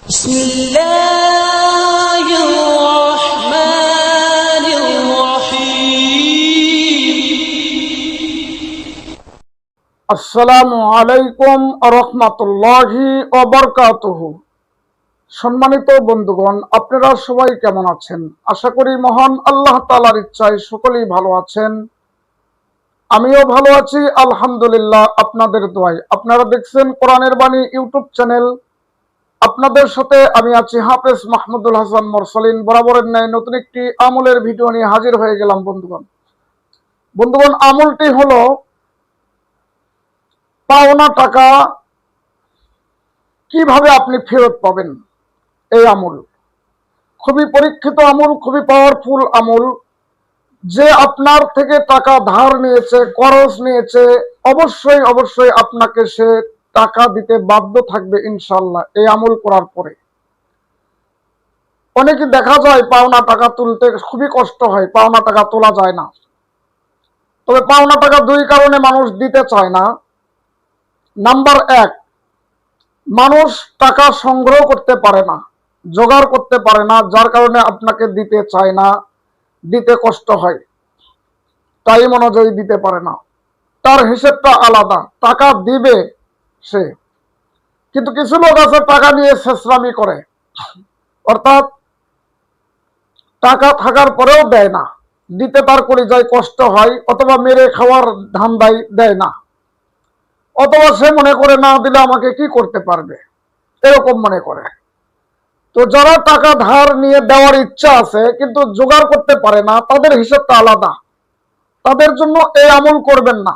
بسم الله الرحمن الرحيم আসসালামু আলাইকুম রহমতুল্লাহি ওয়া বারাকাতুহু। সম্মানিত বন্ধুগণ, আপনারা সবাই কেমন আছেন? আশা করি মহান আল্লাহ তাআলার ইচ্ছায় সকলেই ভালো আছেন। আমিও ভালো আছি আলহামদুলিল্লাহ, আপনাদের দোয়ায়। আপনারা দেখছেন কোরআনের বাণী ইউটিউব চ্যানেল। আপনাদের সাথে আমি আছি হাফেজ মাহমুদুল হাসান মোরসালিন। বরাবরের ন্যায় নতুন একটি আমলের ভিডিও নিয়ে হাজির হয়ে গেলাম বন্ধুগণ, আমলটি হলো পাওনা টাকা কিভাবে আপনি ফেরত পাবেন। এই আমল খুবই পরীক্ষিত আমল, খুবই পাওয়ারফুল আমল। যে আপনার থেকে টাকা ধার নিয়েছে, খরচ নিয়েছে, অবশ্যই আপনাকে সে টাকা দিতে বাধ্য থাকবে ইনশাল্লাহ এই আমল করার পরে। অনেকে দেখা যায় পাওনা টাকা তুলতে খুবই কষ্ট হয়, পাওনা টাকা তোলা যায় না। তবে পাওনা টাকা দুই কারণে মানুষ দিতে চায় না। নাম্বার এক, মানুষ টাকা সংগ্রহ করতে পারে না, জোগাড় করতে পারে না, যার কারণে আপনাকে দিতে চায় না, দিতে কষ্ট হয়, টাইম অনুযায়ী দিতে পারে না। তার হিসেবটা আলাদা, টাকা দিবে সে, কিন্তু কিছু লোক আছে টাকা নিয়ে শেষরামি করে, অর্থাৎ টাকা থাকার পরেও দেয় না, দিতে তার কলিজায় কষ্ট হয়, অথবা মেরে খাওয়ার ধান্দায় দেয় না, অথবা সে মনে করে না দিলে আমাকে কি করতে পারবে, এরকম মনে করে। তো যারা টাকা ধার নিয়ে দেওয়ার ইচ্ছা আছে কিন্তু জোগাড় করতে পারে না, তাদের হিসাবটা আলাদা। তাদের জন্য এই আমল করবেন না,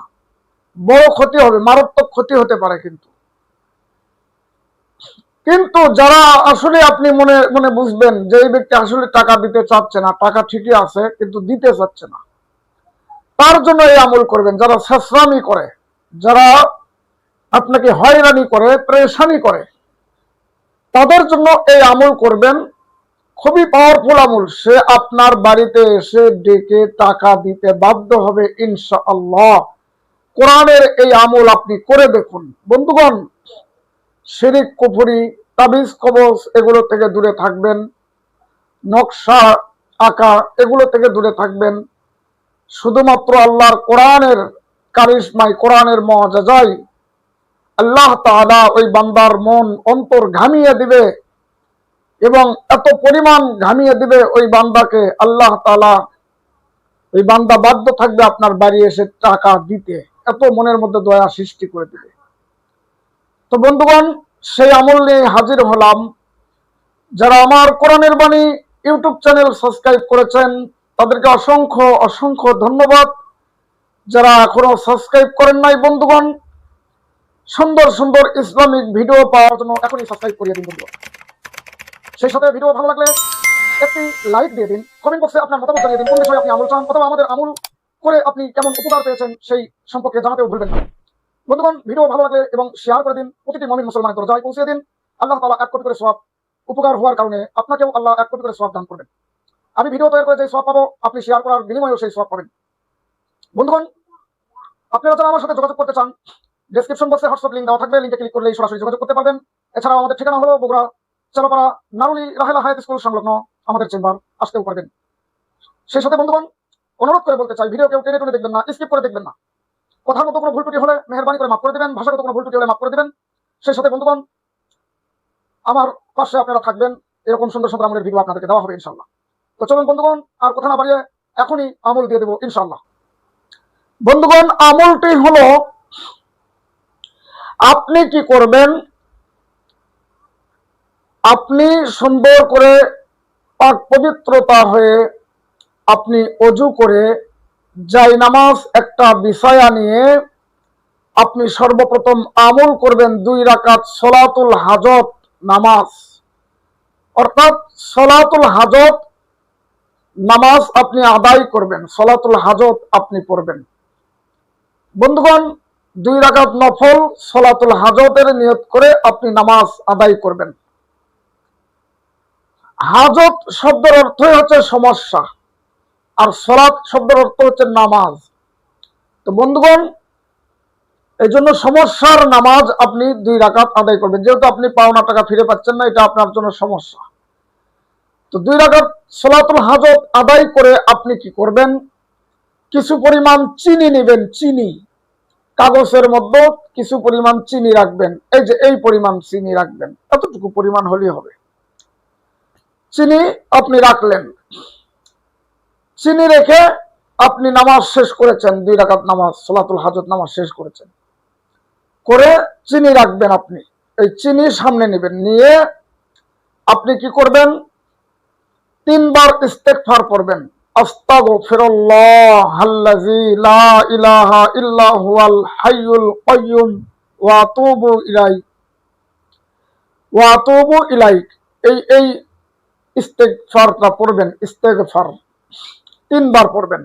বড় ক্ষতি হবে, মারাত্মক ক্ষতি হতে পারে। কিন্তু যারা আসলে আপনি মনে মনে বুঝবেন যে এই ব্যক্তি আসলে টাকা দিতে চাচ্ছে না, টাকা ঠিকই আছে কিন্তু দিতে চাচ্ছে না, তার জন্য এই আমল করবেন। যারা শেষরামি করে, যারা আপনাকে হয়রানি করে, প্রেশানি করে, তাদের জন্য এই আমল করবেন। খুবই পাওয়ারফুল আমল। সে আপনার বাড়িতে এসে ডেকে টাকা দিতে বাধ্য হবে ইনশাআল্লাহ। কোরআনের এই আমল আপনি করে দেখুন বন্ধুগণ। শিরিক, কুফরি, তাবিজ, কবজ এগুলো থেকে দূরে থাকবেন। নকশা আঁকা এগুলো থেকে দূরে থাকবেন। শুধুমাত্র আল্লাহর কোরআনের কারিশমায়, কোরআনের মুআজিজায় আল্লাহ তাআলা ওই বান্দার মন অন্তর ঘামিয়ে দিবে, এবং এত পরিমাণ ঘামিয়ে দিবে ওই বান্দাকে, আল্লাহ তাআলা ওই বান্দা বাধ্য থাকবে আপনার বাড়ি এসে টাকা দিতে, এত মনের মধ্যে দয়া সৃষ্টি করে দিবে। তো বন্ধুগণ, সেই আমল নিয়ে হাজির হলাম। যারা আমার কোরআনের বাণী ইউটিউব চ্যানেল সাবস্ক্রাইব করেছেন তাদেরকে অসংখ্য ধন্যবাদ। যারা এখনো সাবস্ক্রাইব করেন নাই বন্ধুগণ, সুন্দর ইসলামিক ভিডিও পাওয়ার জন্য এখনই সাবস্ক্রাইব করিয়ে দিন বন্ধুগণ। সেই সাথে ভিডিও ভালো লাগলে একটি লাইক দিয়ে দিন, কমেন্ট বক্সে আপনার মতামত জানিয়ে দিন কোন বিষয়ে আপনি আমল চান, অথবা আমাদের আমল করে আপনি কেমন উপকার পেয়েছেন সেই সম্পর্কে জানাতেও ভুলবেন না বন্ধুগণ। ভিডিও ভালো লাগলে এবং শেয়ার করে দিন, প্রতিটি মুমিন মুসলমানের দরজায় পৌঁছে দিন। আল্লাহ তাআলা 1 কোটি করে সওয়াব, উপকার হওয়ার কারণে আপনাকেও আল্লাহ 1 কোটি করে সওয়াব দান করবেন। আমি ভিডিও তৈরি করে যে সওয়াব পাবো, আপনি শেয়ার করার বিনিময়েও সেই সওয়াব পাবেন বন্ধুগণ। আপনারা যারা আমার সাথে যোগাযোগ করতে চান, ডেসক্রিপশন বক্সে হোয়াটসঅ্যাপ লিংক দেওয়া থাকবে, লিংকে ক্লিক করলেই সরাসরি যোগাযোগ করতে পারবেন। এছাড়াও আমাদের ঠিকানা হলো বগুড়া চালাপাড়া নারুলি রাহেলা হায়াত স্কুল সংলগ্ন আমাদের চেম্বার, আসতেও পারবেন। সেই সাথে বন্ধুগণ, অনুরোধ করে বলতে চাই, ভিডিও কেউ টেনে টুনে দেখবেন না, স্কিপ করে দেখবেন না। কথার মতো কোনো ভুল ত্রুটি হলে মেহেরবানি করে মাফ করে দেবেন, ভাষাগত কোনো ভুল ত্রুটি হলে মাফ করে দেবেন। সেই সাথে বন্ধুগণ, আমার পাশে আপনারা থাকবেন, এরকম সুন্দর আমলের ভিডিও আপনাদেরকে দেওয়া হবে ইনশাআল্লাহ। তো চলুন বন্ধুগণ, আর কথা না বাড়িয়ে এখনই আমল দিয়ে দেবো ইনশাআল্লাহ। বন্ধুগণ, আমলটি হলো, আপনি কি করবেন, আপনি সুন্দর করে পাক পবিত্রতা হয়ে আপনি ওযু করে জায়নামাজ একটা বিছায়া নিয়ে আপনি সর্বপ্রথম আমল করবেন 2 রাকাত সলাতুল হাজত নামাজ, অর্থাৎ সলাতুল হাজত নামাজ আপনি আদায় করবেন, সলাতুল হাজত আপনি পড়বেন বন্ধুগণ। 2 রাকাত নফল সলাতুল হাজতের নিয়ত করে আপনি নামাজ আদায় করবেন। হাজত শব্দের অর্থই হচ্ছে সমস্যা, আর সলাত শব্দের অর্থ হচ্ছে নামাজ। তো বন্ধুগণ, এই জন্য সমস্যার নামাজ আপনি 2 রাকাত আদায় করবেন, যেহেতু আপনি পাওনা টাকা ফিরে পাচ্ছেন না, এটা আপনার জন্য সমস্যা। তো 2 রাকাত সালাতুল হাজত আদায় করে আপনি কি করবেন, কিছু পরিমাণ চিনি নেবেন, চিনি কাগজের মধ্যে কিছু পরিমাণ চিনি রাখবেন, এই যে এই পরিমাণ চিনি রাখবেন, এতটুকু পরিমাণ হলেই হবে। চিনি আপনি রাখলেন, চিনি রেখে আপনি নামাজ শেষ করেছেন, 2 রাকাত নামাজ সালাতুল হাজত নামাজ শেষ করেছেন, করে চিনি রাখবেন। আপনি এই চিনি সামনে নেবেন, নিয়ে আপনি কি করবেন, 3 বার ইস্তেগফার পড়বেন। আস্তাগফিরুল্লাহাল্লাযী লা ইলাহা ইল্লা হুয়াল হাইয়ুল কাইয়্যুম ওয়া আতুবু ইলাইক। এই ইস্তেগফারটা পড়বেন, ইস্তেগফার 3 বার পড়বেন।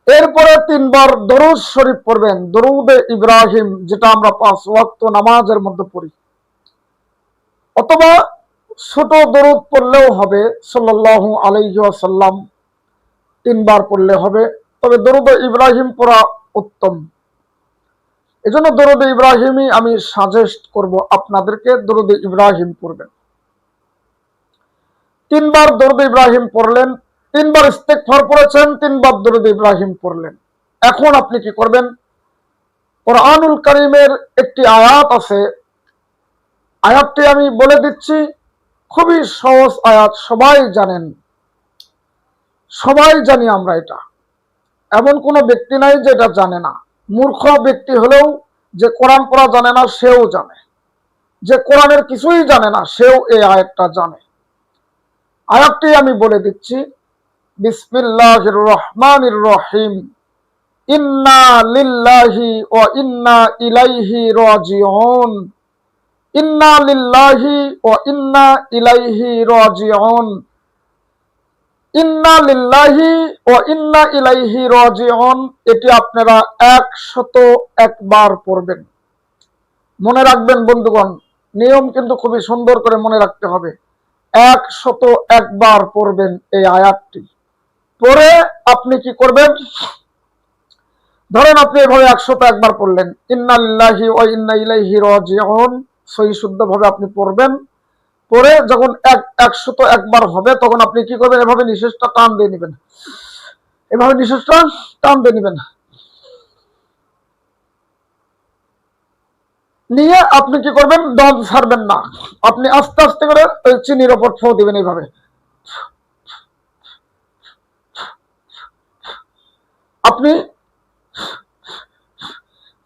এরপরে 3 বার দরুদ শরীফ পড়বেন, দরুদে ইব্রাহিম, যেটা আমরা 5 ওয়াক্ত নামাজের মধ্যে পড়ি, অথবা ছোট দরুদ পড়লেও হবে, সাল্লাল্লাহু আলাইহি ওয়াসাল্লাম 3 বার পড়লে হবে, তবে দরুদে ইব্রাহিম পড়া উত্তম। এজন্য দরুদে ইব্রাহিমই আমি সাজেস্ট করব আপনাদেরকে, দরুদে ইব্রাহিম পড়বেন। 3 বার দরুদ ইব্রাহিম পড়লেন, 3 বার ইস্তেগফার পড়েছেন, 3 বার দরুদ ইব্রাহিম পড়লেন। এখন আপনি কি করবেন, কোরআনুল কারীমের একটি আয়াত আছে, আয়াতটি আমি বলে দিচ্ছি, খুবই সহজ আয়াত, সবাই জানেন, সবাই জানি আমরা এটা, এমন কোনো ব্যক্তি নাই যে এটা জানে না। মূর্খ ব্যক্তি হলেও যে কোরআন পড়া জানে না সেও জানে, যে কোরআনের কিছুই জানে না সেও এই আয়াতটা জানে। আয়াতটি আমি বলে দিচ্ছি, বিসমিল্লাহির রহমানির রহিম, ইন্না লিল্লাহি ওয়া ইন্না ইলাইহি রাজিউন, ইন্না লিল্লাহি ওয়া ইন্না ইলাইহি রাজিউন, ইন্না লিল্লাহি ওয়া ইন্না ইলাইহি রাজিউন। এটি আপনারা 101 বার পড়বেন। মনে রাখবেন বন্ধুগণ, নিয়ম কিন্তু খুবই সুন্দর করে মনে রাখতে হবে। 101 বার পড়বেন এই আয়াতটি। পরে আপনি কি করবেন, ধরেন আপনি এভাবে 101 বার পড়লেন, ইন্না লিল্লাহি ওয়া ইন্না ইলাইহি রাজিউন, সহি শুদ্ধভাবে আপনি পড়বেন। পরে যখন 101 বার হবে তখন আপনি কি করবেন, এভাবে নিঃশ্বাসটা টান দিয়ে নেবেন, এভাবে নিঃশ্বাসটা টান দিয়ে নেবেন, নিয়ে আপনি কি করবেন, দম ছাড়বেন না, আপনি আস্তে আস্তে করে ওই চিনির ওপর ফু দিবেন, এইভাবে। আপনি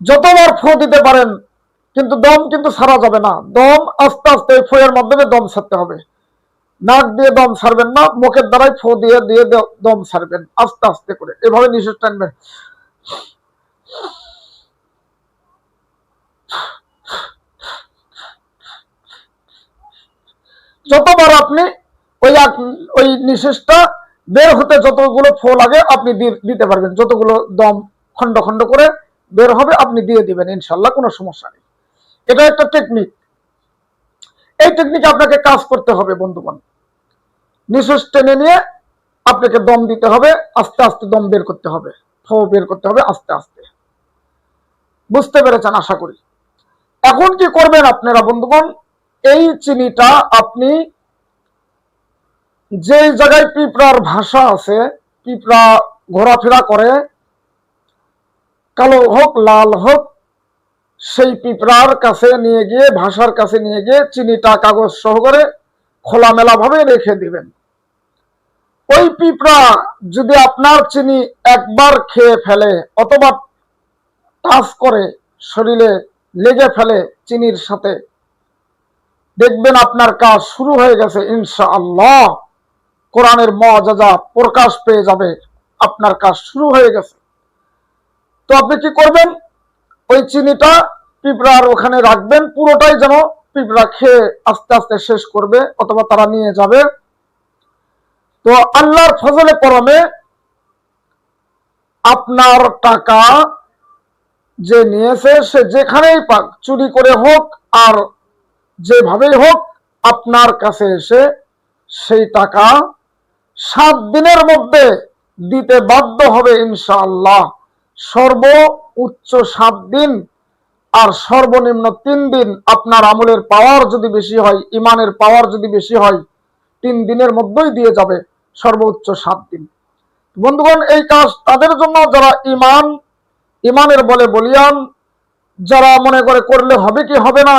যতবার ফু দিতে পারেন, কিন্তু দম কিন্তু ছাড়া যাবে না, দম আস্তে আস্তে ফুয়ের মাধ্যমে দম ছাড়তে হবে, নাক দিয়ে দম ছাড়বেন না, মুখের দ্বারাই ফু দিয়ে দিয়ে দম ছাড়বেন আস্তে আস্তে করে, এভাবে নিঃশ্বাস টানবেন। যতবার আপনি ওই নিঃশ্বাসটা বের হতে যতগুলো ফু লাগে আপনি দিতে পারবেন, যতগুলো দম খন্ড খন্ড করে বের হবে আপনি দিয়ে দিবেন, ইনশাল্লাহ কোনো সমস্যা নেই। এটা একটা টেকনিক, এই টেকনিকে আপনাকে কাজ করতে হবে বন্ধুগণ। নিঃশ্বাস টেনে নিয়ে আপনাকে দম দিতে হবে, আস্তে আস্তে দম বের করতে হবে, ফু বের করতে হবে আস্তে আস্তে। বুঝতে পেরেছেন আশা করি। এখন কি করবেন আপনারা বন্ধুগণ, এই চিনিটা আপনি যে জায়গায় পিঁপড়ার ভাষা আছে, পিঁপড়া ঘোরাফেরা করে, কালো হোক লাল হোক, সেই পিঁপড়ার কাছে নিয়ে গিয়ে, ভাষার কাছে নিয়ে গিয়ে চিনিটা কাগজ সহকারে খোলামেলা ভাবে রেখে দিবেন। ওই পিঁপড়া যদি আপনার চিনি একবার খেয়ে ফেলে অথবা টাচ করে শরীরে লেগে ফেলে চিনির সাথে, দেখবেন আপনার কাজ শুরু হয়ে গেছে ইনশাআল্লাহ। কোরআনের মুআজিজা প্রকাশ পেয়ে যাবে, আপনার কাজ শুরু হয়ে গেছে। তো আপনি কি করবেন, ওই চিনিটা পিঁপড়ার ওখানে রাখবেন, পুরোটাই যেন পিঁপড়া খেয়ে আস্তে আস্তে শেষ করবে অথবা তারা নিয়ে যাবে। তো আল্লাহর ফজলে করমে আপনার টাকা যে নিয়েছে সে যেখানেই পাক, চুরি করে হোক আর যেভাবেই হোক, আপনার কাছে এসে সেই টাকা 7 দিনের মধ্যে দিতে বাধ্য হবে ইনশাআল্লাহ। সর্বোচ্চ 7 দিন আর সর্বনিম্ন 3 দিন আপনার আমলের পাওয়ার যদি বেশি হয়, ইমানের পাওয়ার যদি বেশি হয়, 3 দিনের মধ্যেই দিয়ে যাবে, সর্বোচ্চ 7 দিন। বন্ধুগণ, এই কাজ তাদের জন্য যারা ইমানের বলে বলিয়ান, যারা মনে করে করলে হবে কি হবে না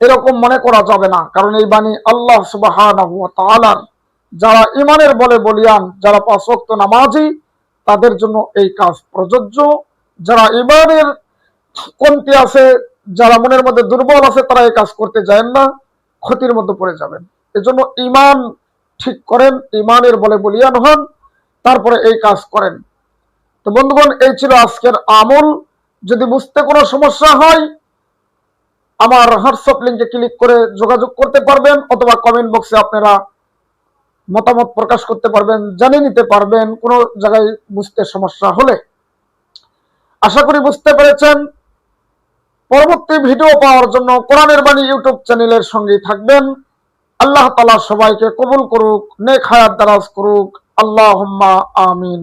এরকম মনে করা যাবে না, কারণ এই বাণী আল্লাহ সুবহানাহু ওয়া তাআলার। যারা ইমানের বলে বলিয়ান, যারা 5 ওয়াক্ত নামাজি, তাদের জন্য এই কাজ প্রযোজ্য। যারা ইমানের কমতি আছে, যারা মনের মধ্যে দুর্বল আছে, তারা এই কাজ করতে যায় না, ক্ষতির মধ্যে পড়ে যাবেন। এজন্য ইমান ঠিক করেন, ইমানের বলে বলিয়ান হন, তারপরে এই কাজ করেন। তো বন্ধুগণ, এই ছিল আজকের আমল। যদি বুঝতে কোনো সমস্যা হয়, আমার হোয়াটসঅ্যাপ লিংকে ক্লিক করে যোগাযোগ করতে পারবেন, অথবা কমেন্ট বক্সে আপনারা মতামত প্রকাশ করতে পারবেন, জানিয়ে নিতে পারবেন কোনো জায়গায় বুঝতে সমস্যা হলে। আশা করি বুঝতে পেরেছেন। পরবর্তী ভিডিও পাওয়ার জন্য কোরআনের বাণী ইউটিউব চ্যানেলের সঙ্গেই থাকবেন। আল্লাহ তাআলা সবাইকে কবুল করুক, নেক হায়াত দারাজ করুক। আল্লাহুম্মা আমিন।